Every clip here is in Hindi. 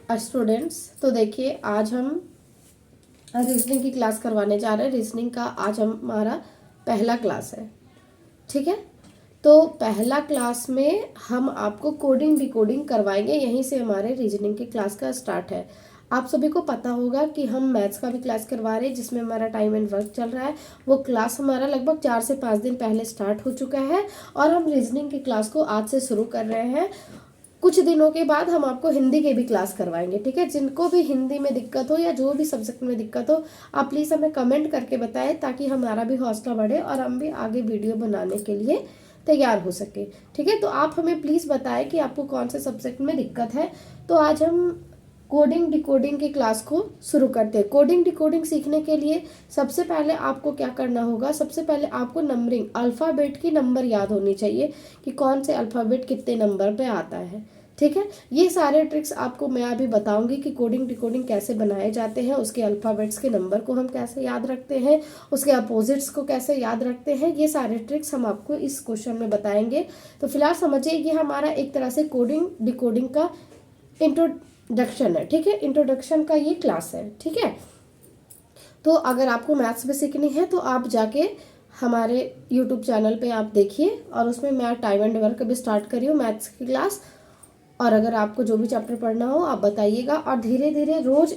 स्टूडेंट्स, तो देखिए आज हम रीजनिंग की क्लास करवाने जा रहे हैं। रीजनिंग का आज हमारा पहला क्लास है। ठीक है, तो पहला क्लास में हम आपको कोडिंग डिकोडिंग करवाएंगे। यहीं से हमारे रीजनिंग की क्लास का स्टार्ट है। आप सभी को पता होगा कि हम मैथ्स का भी क्लास करवा रहे हैं, जिसमें हमारा टाइम एंड वर्क चल रहा है। वो क्लास हमारा लगभग 4 से 5 दिन पहले स्टार्ट हो चुका है और हम रीजनिंग की क्लास को आज से शुरू कर रहे हैं। कुछ दिनों के बाद हम आपको हिंदी के भी क्लास करवाएंगे। ठीक है, जिनको भी हिंदी में दिक्कत हो या जो भी सब्जेक्ट में दिक्कत हो, आप प्लीज़ हमें कमेंट करके बताएं, ताकि हमारा भी हौसला बढ़े और हम भी आगे वीडियो बनाने के लिए तैयार हो सके। ठीक है, तो आप हमें प्लीज़ बताएं कि आपको कौन से सब्जेक्ट में दिक्कत है। तो आज हम कोडिंग डिकोडिंग की क्लास को शुरू करते हैं। कोडिंग डिकोडिंग सीखने के लिए सबसे पहले आपको क्या करना होगा, सबसे पहले आपको नंबरिंग, अल्फ़ाबेट की नंबर याद होनी चाहिए कि कौन से अल्फ़ाबेट कितने नंबर पे आता है। ठीक है, ये सारे ट्रिक्स आपको मैं अभी बताऊंगी कि कोडिंग डिकोडिंग कैसे बनाए जाते हैं, उसके अल्फ़ाबेट्स के नंबर को हम कैसे याद रखते हैं, उसके अपोजिट्स को कैसे याद रखते हैं। ये सारे ट्रिक्स हम आपको इस क्वेश्चन में बताएंगे। तो फिलहाल समझिए, ये हमारा एक तरह से कोडिंग डिकोडिंग का इंट्रोडक्शन है। ठीक है, इंट्रोडक्शन का ये क्लास है। ठीक है, तो अगर आपको मैथ्स में सीखनी है तो आप जाके हमारे यूट्यूब चैनल पे आप देखिए, और उसमें मैं टाइम एंड वर्क भी स्टार्ट करी हूँ मैथ्स की क्लास। और अगर आपको जो भी चैप्टर पढ़ना हो आप बताइएगा, और धीरे धीरे रोज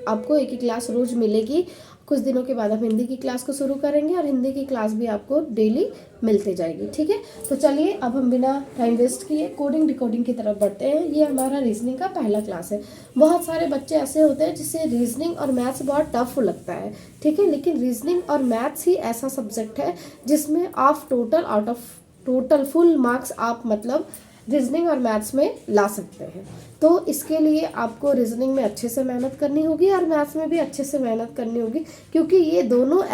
आपको एक एक क्लास रोज मिलेगी। कुछ दिनों के बाद हम हिंदी की क्लास को शुरू करेंगे और हिंदी की क्लास भी आपको डेली मिलते जाएगी। ठीक है, तो चलिए अब हम बिना टाइम वेस्ट किए कोडिंग डिकोडिंग की तरफ बढ़ते हैं। ये हमारा रीजनिंग का पहला क्लास है। बहुत सारे बच्चे ऐसे होते हैं जिससे रीजनिंग और मैथ्स बहुत टफ लगता है। ठीक है, लेकिन रीजनिंग और मैथ्स ही ऐसा सब्जेक्ट है जिसमें आप टोटल फुल मार्क्स आप मतलब रीजनिंग और मैथ्स में ला सकते हैं। तो इसके लिए आपको रीजनिंग में अच्छे से मेहनत करनी होगी और मैथ्स में भी अच्छे से मेहनत करनी होगी, क्योंकि ये दोनों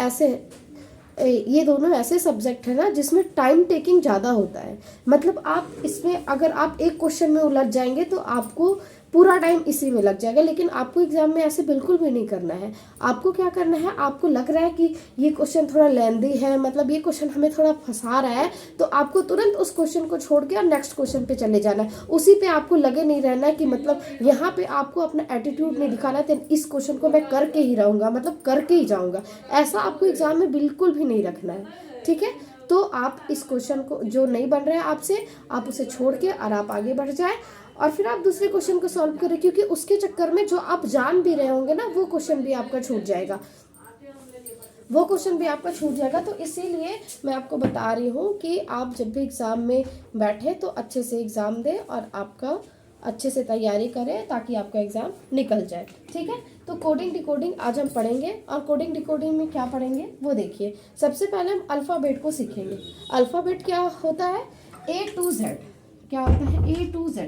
ऐसे सब्जेक्ट है ना जिसमें टाइम टेकिंग ज़्यादा होता है। मतलब आप इसमें अगर आप एक क्वेश्चन में उलझ जाएंगे तो आपको पूरा टाइम इसी में लग जाएगा, लेकिन आपको एग्जाम में ऐसे बिल्कुल भी नहीं करना है। आपको क्या करना है, आपको लग रहा है कि ये क्वेश्चन थोड़ा लेंदी है, मतलब ये क्वेश्चन हमें थोड़ा फंसा रहा है, तो आपको तुरंत उस क्वेश्चन को छोड़ के और नेक्स्ट क्वेश्चन पे चले जाना है। उसी पे आपको लगे नहीं रहना है कि मतलब यहाँ पे आपको अपना एटीट्यूड नहीं दिखाना है, इस क्वेश्चन को मैं करके ही रहूँगा, मतलब करके ही जाऊँगा। ऐसा आपको एग्जाम में बिल्कुल भी नहीं रखना है। ठीक है, तो आप इस क्वेश्चन को जो नहीं बन रहा है आपसे, आप उसे छोड़ के और आप आगे बढ़ जाए, और फिर आप दूसरे क्वेश्चन को सॉल्व करें, क्योंकि उसके चक्कर में जो आप जान भी रहे होंगे ना, वो क्वेश्चन भी आपका छूट जाएगा। तो इसीलिए मैं आपको बता रही हूँ कि आप जब भी एग्ज़ाम में बैठे तो अच्छे से एग्ज़ाम दें और आपका अच्छे से तैयारी करें, ताकि आपका एग्ज़ाम निकल जाए। ठीक है, तो कोडिंग डिकोडिंग आज हम पढ़ेंगे, और कोडिंग डिकोडिंग में क्या पढ़ेंगे वो देखिए। सबसे पहले हम अल्फ़ाबेट को सीखेंगे। अल्फ़ाबेट क्या होता है, A to Z। क्या होता है, A to Z।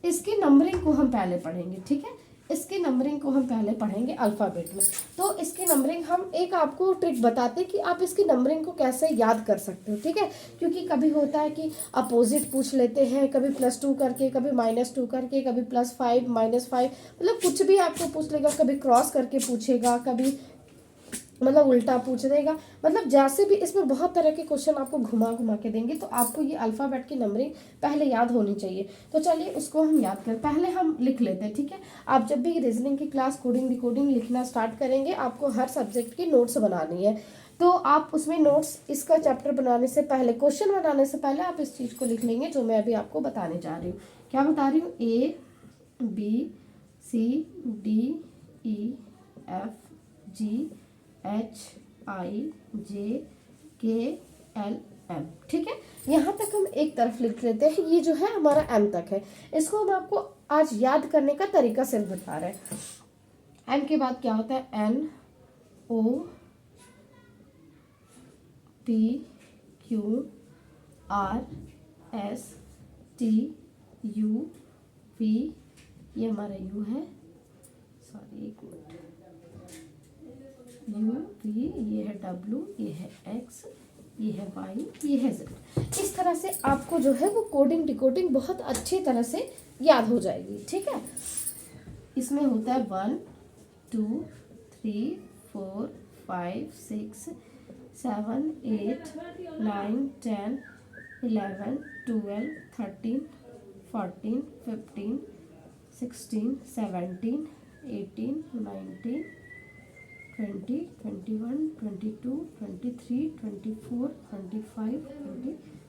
इसकी नंबरिंग को हम पहले पढ़ेंगे। ठीक है, इसकी नंबरिंग को हम पहले पढ़ेंगे अल्फ़ाबेट में। तो इसकी नंबरिंग हम एक आपको ट्रिक बताते हैं कि आप इसकी नंबरिंग को कैसे याद कर सकते हो। ठीक है, क्योंकि कभी होता है कि अपोजिट पूछ लेते हैं, कभी +2 करके, कभी -2 करके, कभी +5 -5, मतलब कुछ भी आपको पूछ लेगा। कभी क्रॉस करके पूछेगा, कभी मतलब उल्टा पूछ देगा, मतलब जैसे भी इसमें बहुत तरह के क्वेश्चन आपको घुमा घुमा के देंगे। तो आपको ये अल्फ़ाबेट की नंबरिंग पहले याद होनी चाहिए। तो चलिए उसको हम याद करें, पहले हम लिख लेते हैं। ठीक है, आप जब भी रीजनिंग की क्लास कोडिंग डिकोडिंग लिखना स्टार्ट करेंगे, आपको हर सब्जेक्ट की नोट्स बनानी है। तो आप उसमें नोट्स, इसका चैप्टर बनाने से पहले, क्वेश्चन बनाने से पहले आप इस चीज़ को लिख लेंगे जो मैं अभी आपको बताने जा रही हूँ। क्या बता रही हूँ, ABCDEFG HIJKLM। ठीक है, यहाँ तक हम एक तरफ लिख लेते हैं। ये जो है हमारा M तक है। इसको हम आपको आज याद करने का तरीका सिर्फ बता रहे हैं। M के बाद क्या होता है, NOPQRSTUV, ये हमारा U है, सॉरी एक मिनट, U V, ये है W, ये है X, ये है Y, ये है Z। इस तरह से आपको जो है वो कोडिंग डिकोडिंग बहुत अच्छी तरह से याद हो जाएगी। ठीक है, इसमें होता है 1 2 3 4 5 6 7 8 9 10 11 12 13 14 15 16, 17, 18, 19, 20, 21, 22, 23, 24, 25,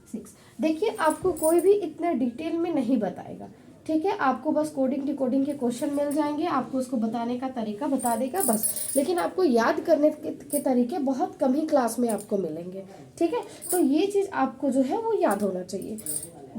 26। देखिए आपको कोई भी इतना डिटेल में नहीं बताएगा, ठीक है। आपको बस कोडिंग डिकोडिंग के क्वेश्चन मिल जाएंगे, आपको उसको बताने का तरीका बता देगा बस। लेकिन आपको याद करने के तरीके बहुत कम ही क्लास में आपको मिलेंगे, ठीक है। तो ये चीज़ आपको जो है वो याद होना चाहिए।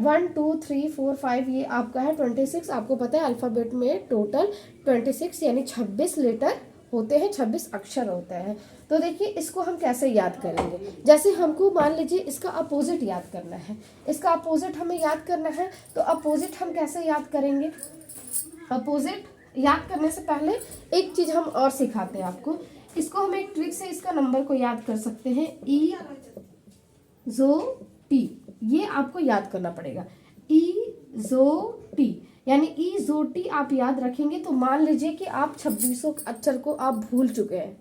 1 2 3 4 5 ये आपका है 26। आपको पता है अल्फ़ाबेट में टोटल 26 यानी 26 लेटर होते हैं, 26 अक्षर होते हैं। तो देखिए इसको हम कैसे याद करेंगे। जैसे हमको मान लीजिए इसका अपोजिट याद करना है, इसका अपोजिट हमें याद करना है। तो अपोजिट हम कैसे याद करेंगे। अपोजिट याद करने से पहले एक चीज़ हम और सिखाते हैं आपको। इसको हम एक ट्रिक से इसका नंबर को याद कर सकते हैं। ई जो टी, ये आपको याद करना पड़ेगा। ई जो टी यानी ई जो टी आप याद रखेंगे तो मान लीजिए कि आप 2600 अक्षर को आप भूल चुके हैं,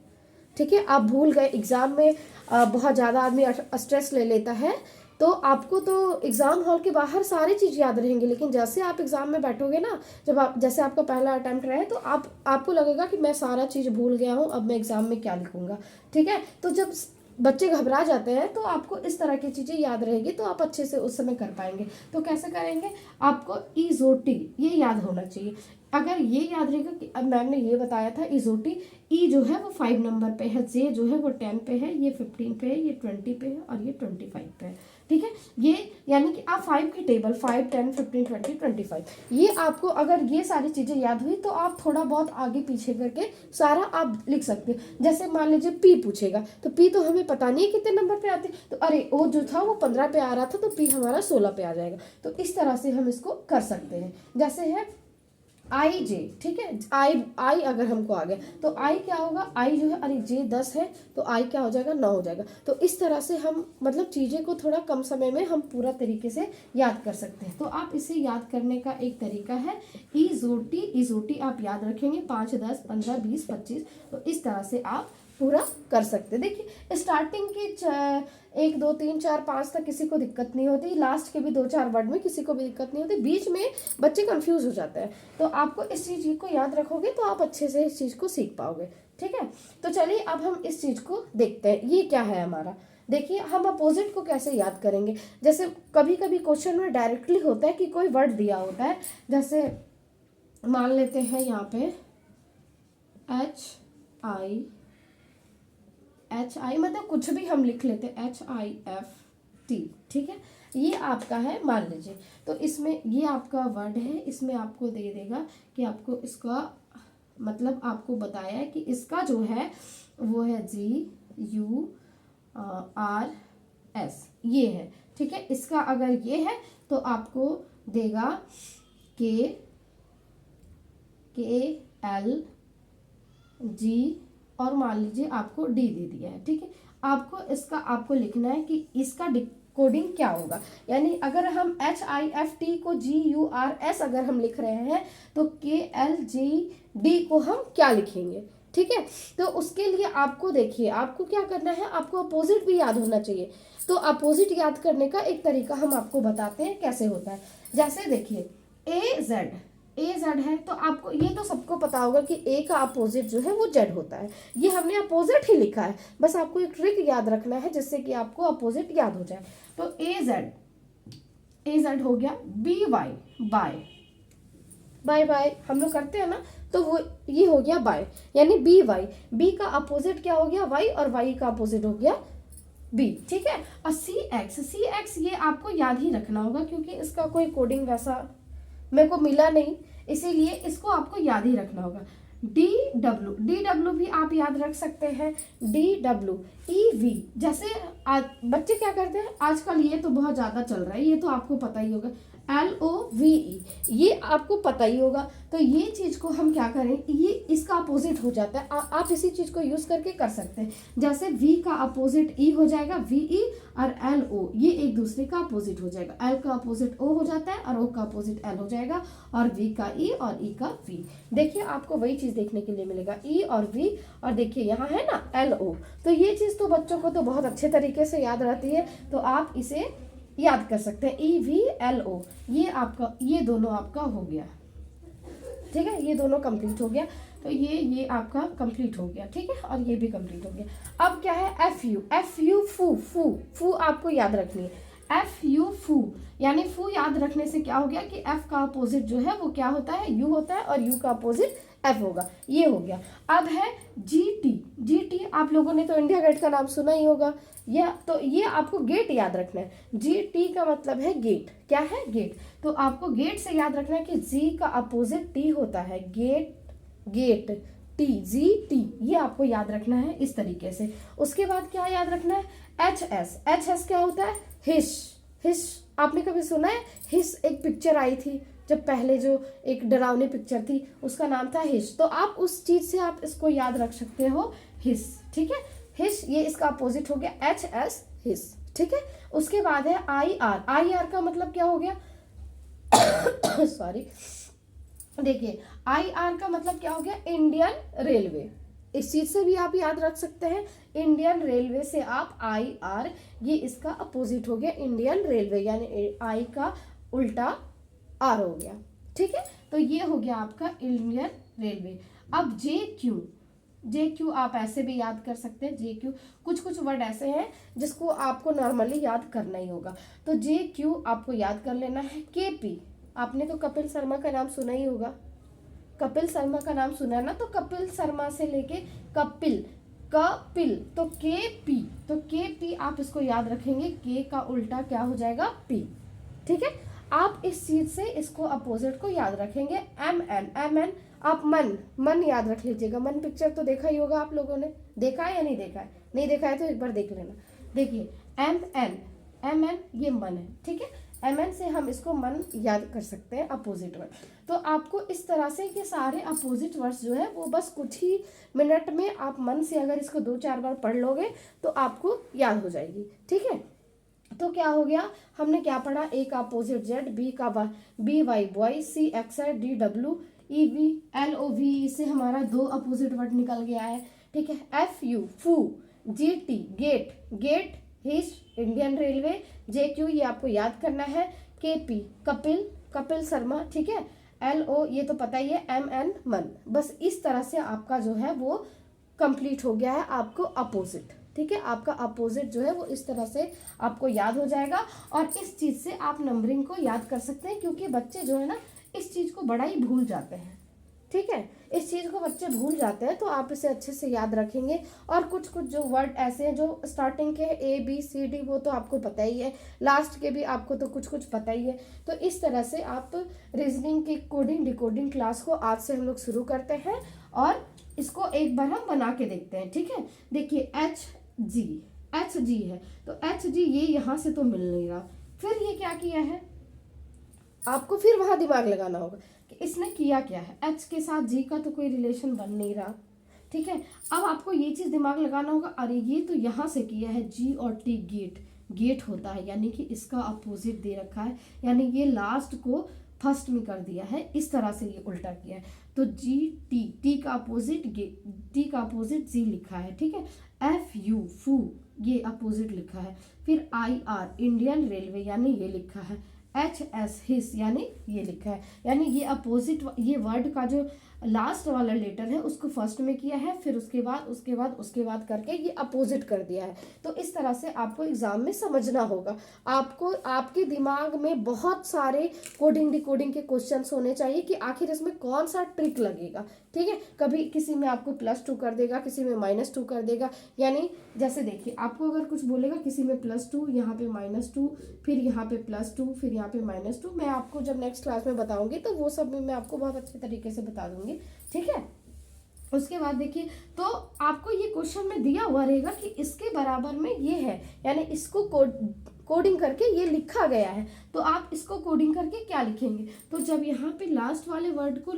ठीक है। आप भूल गए, एग्जाम में बहुत ज़्यादा आदमी स्ट्रेस ले लेता है, तो आपको तो एग्ज़ाम हॉल के बाहर सारी चीज़ याद रहेंगी, लेकिन जैसे आप एग्ज़ाम में बैठोगे ना, जब आप जैसे आपका पहला अटैम्प्ट रहे तो आपको लगेगा कि मैं सारा चीज़ भूल गया हूँ, अब मैं एग्ज़ाम में क्या लिखूँगा, ठीक है। तो जब बच्चे घबरा जाते हैं तो आपको इस तरह की चीज़ें याद रहेगी, तो आप अच्छे से उस समय कर पाएंगे। तो कैसे करेंगे, आपको इजोटी ये याद होना चाहिए। अगर ये याद रहेगा कि अब मैम ने ये बताया था इजोटी, ई जो है वो 5 नंबर पे है, जे जो है वो 10 पे है, ये 15 पे है, ये 20 पे है और ये 25 पे है, ठीक है। ये यानी कि आप 5 की टेबल 5 10 15 20 25 ये आपको अगर ये सारी चीज़ें याद हुई तो आप थोड़ा बहुत आगे पीछे करके सारा आप लिख सकते हो। जैसे मान लीजिए पी पूछेगा तो पी तो हमें पता नहीं है कितने नंबर पे आते, तो अरे ओ जो था वो 15 पे आ रहा था तो पी हमारा 16 पे आ जाएगा। तो इस तरह से हम इसको कर सकते हैं। जैसे है आई जे, ठीक है। आई अगर हमको आ गया तो आई क्या होगा, आई जो है अरे जे 10 है तो आई क्या हो जाएगा 9 हो जाएगा। तो इस तरह से हम मतलब चीज़ें को थोड़ा कम समय में हम पूरा तरीके से याद कर सकते हैं। तो आप इसे याद करने का एक तरीका है इजोटी आप याद रखेंगे 5 10 15 20 25। तो इस तरह से आप पूरा कर सकते। देखिए स्टार्टिंग की 1 2 3 4 5 तक किसी को दिक्कत नहीं होती, लास्ट के भी 2 4 वर्ड में किसी को भी दिक्कत नहीं होती, बीच में बच्चे कंफ्यूज हो जाते हैं। तो आपको इस चीज़ को याद रखोगे तो आप अच्छे से इस चीज़ को सीख पाओगे, ठीक है। तो चलिए अब हम इस चीज़ को देखते हैं, ये क्या है हमारा। देखिए हम अपोजिट को कैसे याद करेंगे। जैसे कभी कभी क्वेश्चन में डायरेक्टली होता है कि कोई वर्ड दिया होता है, जैसे मान लेते हैं यहाँ पे एच आई मतलब कुछ भी हम लिख लेते हैं HIFT, ठीक है। ये आपका है मान लीजिए, तो इसमें ये आपका वर्ड है, इसमें आपको दे देगा कि आपको इसका मतलब आपको बताया है कि इसका जो है वो है GURS ये है, ठीक है। इसका अगर ये है तो आपको देगा KLG और मान लीजिए आपको डी दे दिया है, ठीक है। आपको इसका आपको लिखना है कि इसका कोडिंग क्या होगा। यानी अगर हम HIFT को GURS अगर हम लिख रहे हैं तो KLGD को हम क्या लिखेंगे, ठीक है। तो उसके लिए आपको देखिए आपको क्या करना है, आपको अपोजिट भी याद होना चाहिए। तो अपोजिट याद करने का एक तरीका हम आपको बताते हैं कैसे होता है। जैसे देखिए AZ है तो आपको ये तो सबको पता होगा कि ए का अपोजिट जो है वो जेड होता है, ये हमने अपोजिट ही लिखा है। बस आपको एक ट्रिक याद रखना है जिससे कि आपको अपोजिट याद हो जाए। तो AZ हो गया BY बाय हम लोग करते हैं ना, तो वो ये हो गया बाय यानी BY। बी का अपोजिट क्या हो गया वाई और वाई का अपोजिट हो गया बी, ठीक है। और CX ये आपको याद ही रखना होगा क्योंकि इसका कोई कोडिंग वैसा मेरे को मिला नहीं, इसीलिए इसको आपको याद ही रखना होगा। DW भी आप याद रख सकते हैं। EV जैसे बच्चे क्या करते हैं आजकल, ये तो बहुत ज़्यादा चल रहा है, ये तो आपको पता ही होगा। LOVE ये आपको पता ही होगा। तो ये चीज़ को हम क्या करें, ये इसका अपोजिट हो जाता है। आप इसी चीज़ को यूज़ करके कर सकते हैं। जैसे V का अपोजिट E हो जाएगा VE और LO ये एक दूसरे का अपोजिट हो जाएगा। L का अपोजिट O हो जाता है और O का अपोजिट L हो जाएगा और V का E और E का V। देखिए आपको वही चीज़ देखने के लिए मिलेगा E और V, और देखिए यहाँ है ना LO। तो ये चीज़ तो बच्चों को तो बहुत अच्छे तरीके से याद रहती है, तो आप इसे याद कर सकते हैं। EVLO ये आपका ये दोनों आपका हो गया। ठीक है, ये दोनों कंप्लीट हो गया। तो ये आपका कंप्लीट हो गया, ठीक है, और ये भी कंप्लीट हो गया। अब क्या है एफ यू, एफ यू फू, फू फू आपको याद रखनी है, एफ यू फू, यानी फू याद रखने से क्या हो गया कि एफ का अपोजिट जो है वो क्या होता है, यू होता है, और यू का अपोजिट एफ होगा, ये हो गया। अब है जी टी, जी टी आप लोगों ने तो इंडिया गेट का नाम सुना ही होगा, या तो ये आपको गेट याद रखना है। जी टी का मतलब है गेट, क्या है, गेट। तो आपको गेट से याद रखना है कि जी का अपोजिट टी होता है, gate, gate, T, G T, ये आपको याद रखना है इस तरीके से। उसके बाद क्या याद रखना है, एच एस, एच एस क्या होता है, हिश, हिश आपने कभी सुना है, हिश एक पिक्चर आई थी जब पहले, जो एक डरावनी पिक्चर थी उसका नाम था हिश, तो आप उस चीज से आप इसको याद रख सकते हो, हिश, ठीक है, हिश, ये इसका अपोजिट हो गया एच एस, हिश, ठीक है। उसके बाद है आई आर, आई आर का मतलब क्या हो गया सॉरी, देखिए आई आर का मतलब क्या हो गया, इंडियन रेलवे, इस चीज से भी आप याद रख सकते हैं, इंडियन रेलवे से आप आई आर, ये इसका अपोजिट हो गया इंडियन रेलवे, यानी आई का उल्टा आर हो गया, ठीक है। तो ये हो गया आपका इंडियन रेलवे। अब जे क्यू, जे क्यू आप ऐसे भी याद कर सकते हैं, जे क्यू, कुछ कुछ वर्ड ऐसे हैं जिसको आपको नॉर्मली याद करना ही होगा, तो जे क्यू आपको याद कर लेना है। के पी, आपने तो कपिल शर्मा का नाम सुना ही होगा, कपिल शर्मा का नाम सुना है ना, तो कपिल शर्मा से लेके कपिल, कपिल, तो के पी, तो के पी आप इसको याद रखेंगे, के का उल्टा क्या हो जाएगा, पी, ठीक है। आप इस चीज से इसको अपोजिट को याद रखेंगे, एम एन, एम एन आप मन, मन याद रख लीजिएगा, मन पिक्चर तो देखा ही होगा आप लोगों ने, देखा है या नहीं देखा है, नहीं देखा है तो एक बार देख लेना। देखिए एम एन, एम एन ये मन है, ठीक है, एम एन से हम इसको मन याद कर सकते हैं, अपोजिट वर्ड। तो आपको इस तरह से ये सारे अपोजिट वर्ड्स जो है वो बस कुछ ही मिनट में आप मन से अगर इसको 2-4 बार पढ़ लोगे तो आपको याद हो जाएगी, ठीक है। तो क्या हो गया, हमने क्या पढ़ा, ए का अपोजिट जेड, बी का B Y boy, C X I, D W, E V, L O V, इससे हमारा 2 अपोजिट वर्ड निकल गया है, ठीक है। एफ यू फू, जी टी गेट, गेट, हिश इंडियन रेलवे, जे क्यू ये आपको याद करना है, के पी कपिल, कपिल शर्मा, ठीक है, एल ओ ये तो पता ही है, एम एन मन, बस इस तरह से आपका जो है वो कंप्लीट हो गया है आपको अपोजिट, ठीक है। आपका अपोजिट जो है वो इस तरह से आपको याद हो जाएगा, और इस चीज से आप नंबरिंग को याद कर सकते हैं, क्योंकि बच्चे जो है ना इस चीज को बड़ा ही भूल जाते हैं, ठीक है, इस चीज को बच्चे भूल जाते हैं, तो आप इसे अच्छे से याद रखेंगे। और कुछ कुछ जो वर्ड ऐसे हैं जो स्टार्टिंग के ए बी सी डी वो तो आपको पता ही है, लास्ट के भी आपको तो कुछ कुछ पता ही है। तो इस तरह से आप रीजनिंग की कोडिंग डिकोडिंग क्लास को आज से हम लोग शुरू करते हैं, और इसको एक बार हम बना के देखते हैं, ठीक है। देखिए एच जी, एच जी है, तो एच जी ये यहां से तो मिल नहीं रहा, फिर ये क्या किया है, आपको फिर वहां दिमाग लगाना होगा कि इसने किया क्या है, एच के साथ जी का तो कोई रिलेशन बन नहीं रहा, ठीक है। अब आपको ये चीज दिमाग लगाना होगा, अरे ये तो यहां से किया है, जी और टी गेट, गेट होता है, यानी कि इसका अपोजिट दे रखा है, यानी ये लास्ट को फर्स्ट में कर दिया है, इस तरह से ये उल्टा किया है। तो जी टी, टी का अपोजिट टी का अपोजिट जी लिखा है, ठीक है। एफ यू फू ये अपोजिट लिखा है, फिर आई आर इंडियन रेलवे यानी ये लिखा है, एच एस हिस यानी ये लिखा है, यानी ये अपोजिट, ये वर्ड का जो लास्ट वाला लेटर है उसको फर्स्ट में किया है, फिर उसके बाद करके ये अपोजिट कर दिया है। तो इस तरह से आपको एग्जाम में समझना होगा, आपको आपके दिमाग में बहुत सारे कोडिंग डिकोडिंग के क्वेश्चंस होने चाहिए कि आखिर इसमें कौन सा ट्रिक लगेगा, ठीक है। कभी किसी में आपको +2 कर देगा, किसी में -2 कर देगा, यानी जैसे देखिए आपको अगर कुछ बोलेगा किसी में +2, यहाँ पे -2, फिर यहाँ पे +2, फिर यहाँ पे -2, मैं आपको जब नेक्स्ट क्लास में बताऊंगी तो वो सब भी मैं आपको बहुत अच्छे तरीके से बता दूंगी, ठीक है। उसके बाद देखिए, तो आपको ये क्वेश्चन में दिया हुआ रहेगा कि इसके बराबर में ये है, यानी इसको कोडिंग करके ये लिखा गया है, तो आप इसको कोडिंग करके क्या लिखेंगे। तो जब यहाँ पे लास्ट वाले वर्ड को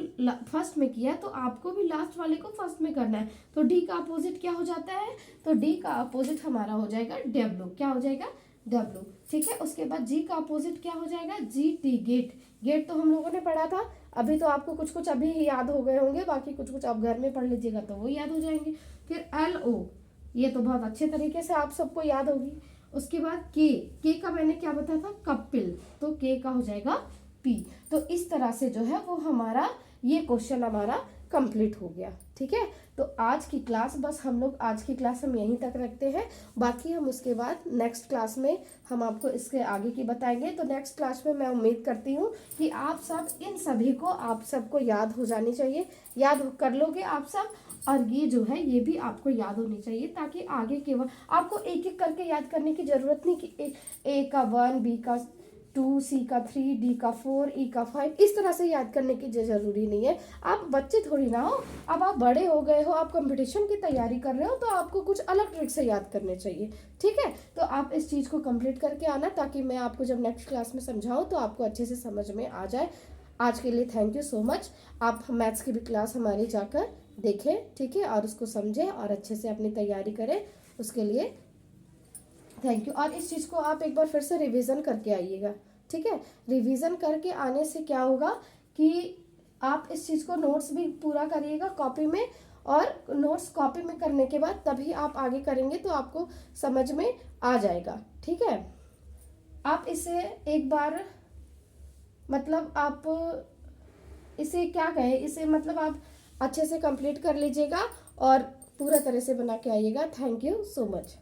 फर्स्ट में किया तो आपको भी लास्ट वाले को फर्स्ट में करना है, तो डी का अपोजिट क्या हो जाता है, तो डी का अपोजिट हमारा हो जाएगा डब्ल्यू, क्या हो जाएगा डब्ल्यू, ठीक है। उसके बाद जी का अपोजिट क्या हो जाएगा, जी टी गेट, गेट तो हम लोगों ने पढ़ा था, अभी तो आपको कुछ कुछ अभी ही याद हो गए होंगे, बाकी कुछ कुछ आप घर में पढ़ लीजिएगा तो वो याद हो जाएंगे। फिर एल ओ ये तो बहुत अच्छे तरीके से आप सबको याद होगी। उसके बाद के का मैंने क्या बताया था, कपिल, तो के का हो जाएगा पी। तो इस तरह से जो है वो हमारा ये क्वेश्चन हमारा कंप्लीट हो गया। ठीक है, तो आज की क्लास बस हम लोग आज की क्लास हम यहीं तक रखते हैं। बाकी हम उसके बाद नेक्स्ट क्लास में हम आपको इसके आगे की बताएंगे। तो नेक्स्ट क्लास में मैं उम्मीद करती हूँ कि आप सब इन सभी को आप सबको याद हो जानी चाहिए, याद कर लोगे आप सब, और ये जो है ये भी आपको याद होनी चाहिए, ताकि आगे के आपको एक एक करके याद करने की जरूरत नहीं कि ए का 1, बी का 2, सी का 3, डी का 4, ई का 5, इस तरह से याद करने की जरूरी नहीं है। आप बच्चे थोड़ी ना हो, अब आप बड़े हो गए हो, आप कंपटीशन की तैयारी कर रहे हो, तो आपको कुछ अलग ट्रिक से याद करने चाहिए। ठीक है, तो आप इस चीज़ को कंप्लीट करके आना, ताकि मैं आपको जब नेक्स्ट क्लास में समझाऊँ तो आपको अच्छे से समझ में आ जाए। आज के लिए थैंक यू सो मच। आप मैथ्स की भी क्लास हमारी जाकर देखें, ठीक है, और उसको समझें और अच्छे से अपनी तैयारी करें। उसके लिए थैंक यू। और इस चीज़ को आप एक बार फिर से रिवीजन करके आइएगा। ठीक है, रिवीजन करके आने से क्या होगा कि आप इस चीज़ को नोट्स भी पूरा करिएगा कॉपी में, और नोट्स कॉपी में करने के बाद तभी आप आगे करेंगे तो आपको समझ में आ जाएगा। ठीक है, आप इसे एक बार मतलब आप इसे क्या कहें, इसे मतलब आप अच्छे से कंप्लीट कर लीजिएगा और पूरा तरह से बना के आइएगा। Thank you so much.